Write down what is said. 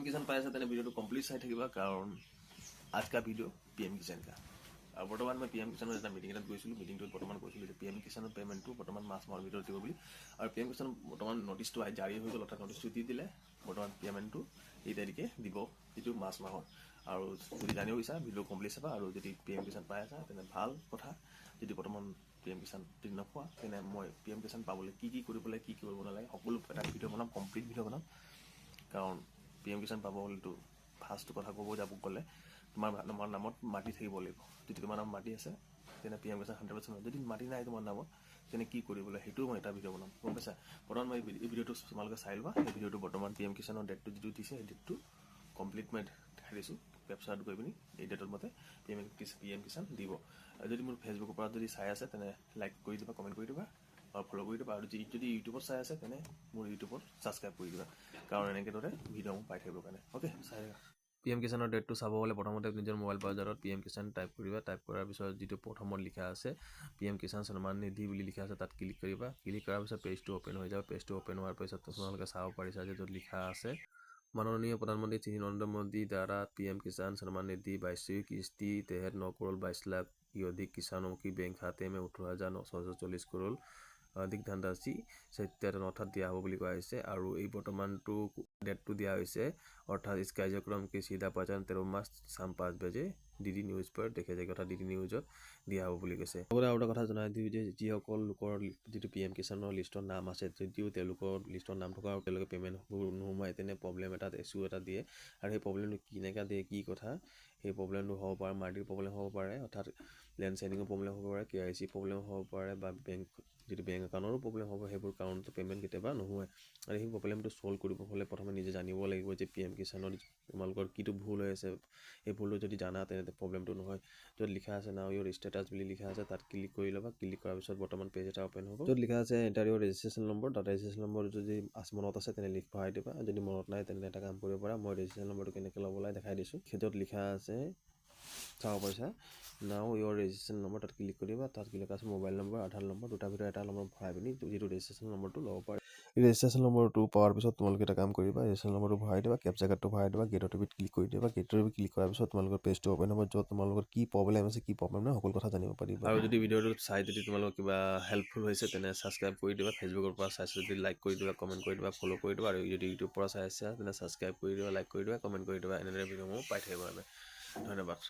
किसान पाए तेने वीडियो कम्प्लीट चाई থাকিবা कारण आज का वीडियो पीएम किसान का और बर्तमान मैं पीएम किसान এটা মিটিং এটাত গৈছিলো মিটিংটোত বৰ্তমান কৈছিলো যে পीएम কিষানৰ পেমেন্টটো বৰ্তমান মাস মাহৰ ভিতৰত দিব বুলি আৰু পीएम কিষান বৰ্তমান নোটিছটো জাৰি হৈ গ'ল অৰ্থাৎ নোটিছটো দি দিলে বৰ্তমান পেমেন্টটো এই তাৰিখে দিব এইটো মাস মাহৰ আৰু যদি জানিও ইচ্ছা ভিডিও কমপ্লিট চাবা আৰু যদি पीएम কিষান পাই আছা তেনে ভাল কথা যদি বৰ্তমান पीएम কিষান যদি নপোৱা তেনে মই पीएम কিষান পাবলৈ কি কৰিবলৈ কি কৰিব নালাগে সকলো এটা ভিডিও বনাম কমপ্লিট ভিডিও বনাম কাৰণ पीएम किसान पाব হলেতো ফাৰ্ষ্ট কথা ক'ব যাব গ'লে তোমাৰ নামত মাটি থাকিব লাগিব যদি তোমাৰ নাম মাটি আছে তেনে पीएम किसान 100% যদি মাটি নাই তোমাৰ নামত তেনে কি কৰিবলৈ হেতু মই এটা ভিডিও বনাম গম পাইছা বৰ্তমান মই এই ভিডিওটো তোমালোকে চাই লবা এই ভিডিওটো বৰ্তমান पीएम किसाনৰ ডেটটো যিটো দিছে এই ডেটটো কমপ্লিট মই দেখাই দিছো ৱেবছাইটত গৈ পিনি এই ডেটৰ মতে पीएम किसान দিব যদি মোৰ ফেসবুকৰ পৰা যদি চাই আছে তেনে লাইক কৰি দিবা কমেন্ট কৰি দিবা और फॉलो कर दिबा और যদি ইউটিউবত চাই আছে তেনে মোৰ ইউটিউবত সাবস্ক্ৰাইব কৰি দিবা কাৰণ এনেকে দৰে ভিডিও পাই থাকিব কাৰণে ওকে চাই पीएम কিষানৰ ডেটটো চাব হলে প্ৰথমতে নিজৰ মোবাইল ব্ৰাউজাৰত पीएम কিষান টাইপ কৰিবা টাইপ কৰাৰ পিছত যেটো প্ৰথমত লিখা আছে पीएम কিষান সন্মান নিধি বুলি লিখা আছে তাত ক্লিক কৰিবা ক্লিক কৰাৰ পিছত পেজটো ওপেন হৈ যাব পেজটো ওপেন হোৱাৰ পিছত তোমালোকে চাব পাৰিছা যে য'ত লিখা আছে माननीय प्रधानमंत्री श्री नरेंद्र मोदी द्वारा पीएम किसान सम्मान निधि 22वीं किस्ती तहत 9 करोड़ 22 लाख की अधिक किसानों की बैंक खाते में 18,940 करोड़ अधिक धनराशि सत्यायन अर्थात दिया হ'ব বুলি কোৱা হৈছে আৰু এই বৰ্তমানটো ডেটটো দিয়া হৈছে অৰ্থাৎ इस कार्यक्रम के सीधा प्रचार 13 मार्च शाम 5 बजे डीडी न्यूज पर देखा যায় কথা डीडी নিউজত দিয়া হ'ব বুলি কৈছে আৰু এটা কথা জনাই দিও যে যিসকল লোকৰ যেটো पीएम কিষানৰ লিষ্টৰ নাম আছে যদিও তেওঁলোকৰ লিষ্টৰ নাম থকা তেওঁলোকে পেমেন্ট নোমাই তেনে প্ৰবলেম এটা ইস্যু এটা দিয়ে আৰু এই প্ৰবলেমটো কি নেকা দিয়ে কি কথা এই প্ৰবলেমটো হ'ব পাৰে মাৰ্টিৰ প্ৰবলেম হ'ব পাৰে অৰ্থাৎ ল্যান্ড সেলিংৰ প্ৰবলেম হ'ব পাৰে কেআইসি প্ৰবলেম হ'ব পাৰে বা বেংক যেটো বেংক একাউণ্টৰ প্ৰবলেম হ'ব হেবোৰ কাৰণত পেমেন্ট কেতিয়াবা নহয় আৰু এই প্ৰবলেমটো সলভ কৰিব হলে প্ৰথমে নিজে জানিব লাগিব যে पीएम কিষানৰ তোমালোকৰ কিটো ভুল হৈ আছে এই ভুলটো যদি জানা তেনে প্ৰবলেমটো নহয় য'ত লিখা আছে নাও ইওৰ ষ্টেটাস বুলি লিখা আছে তাত ক্লিক কৰি লবা ক্লিক কৰাৰ পিছত বৰ্তমান পেজ এটা ওপেন হ'ব য'ত লিখা আছে এন্টাৰ ইওৰ ৰেজিষ্ট্ৰেচন নম্বৰ তাত ৰেজিষ্ট্ৰেচন নম্বৰ যদি মনত আছে তেনে লিখ ভৰাই দিবা যদি মনত নাই তেনে এটা কাম কৰিব পাৰা মই ৰেজিষ্ট্ৰেচন নম্বৰটো কেনেকৈ ল'বলৈ দেখাই দিছো খেতত লিখা আছে চাও পইচা নাও ইওৰ ৰেজিষ্ট্ৰেচন নম্বৰ তাত ক্লিক কৰিবা তাত ক্লিক আছে মোবাইল নম্বৰ আধাৰ নম্বৰ দুটা ভিতৰত এটা নম্বৰ ভৰাই পিনি যেটো ৰেজিষ্ট্ৰেচন নম্বৰটো ল'ব পাৰা ৰেজিষ্ট্ৰেচন নম্বৰটো পাৱাৰ পিছত তোমালোকে এটা কাম কৰিবা ৰেজিষ্ট্ৰেচন নম্বৰটো ভৰাই দিবা কেপচা কাৰ্ডটো ভৰাই দিবা গেটৰ টিপিত ক্লিক কৰি দিবা গেটৰ টিপিত ক্লিক কৰাৰ পিছত তোমালোকৰ পেজটো ওপেন হ'ব য'ত তোমালোকৰ কি প্ৰবলেম আছে কি প্ৰবলেম নাই সকলো কথা জানিব পাৰিবা আৰু যদি ভিডিওটো চাই যদি তোমালোকৰ কিবা হেল্পফুল হৈছে তেনে সাবস্ক্ৰাইব কৰি দিবা ফেসবুকৰ পৰা চাইছে যদি লাইক কৰি দিবা কমেন্ট কৰি দিবা ফলো কৰি দিবা আৰু যদি ইউটিউবৰ পৰা চাইছা তেনে সাবস্ক্ৰাইব কৰি দিবা লাইক কৰি দিবা কমেন্ট কৰি দিবা এনেদৰে ভিডিও পাই থাকিব ধন্যবাদ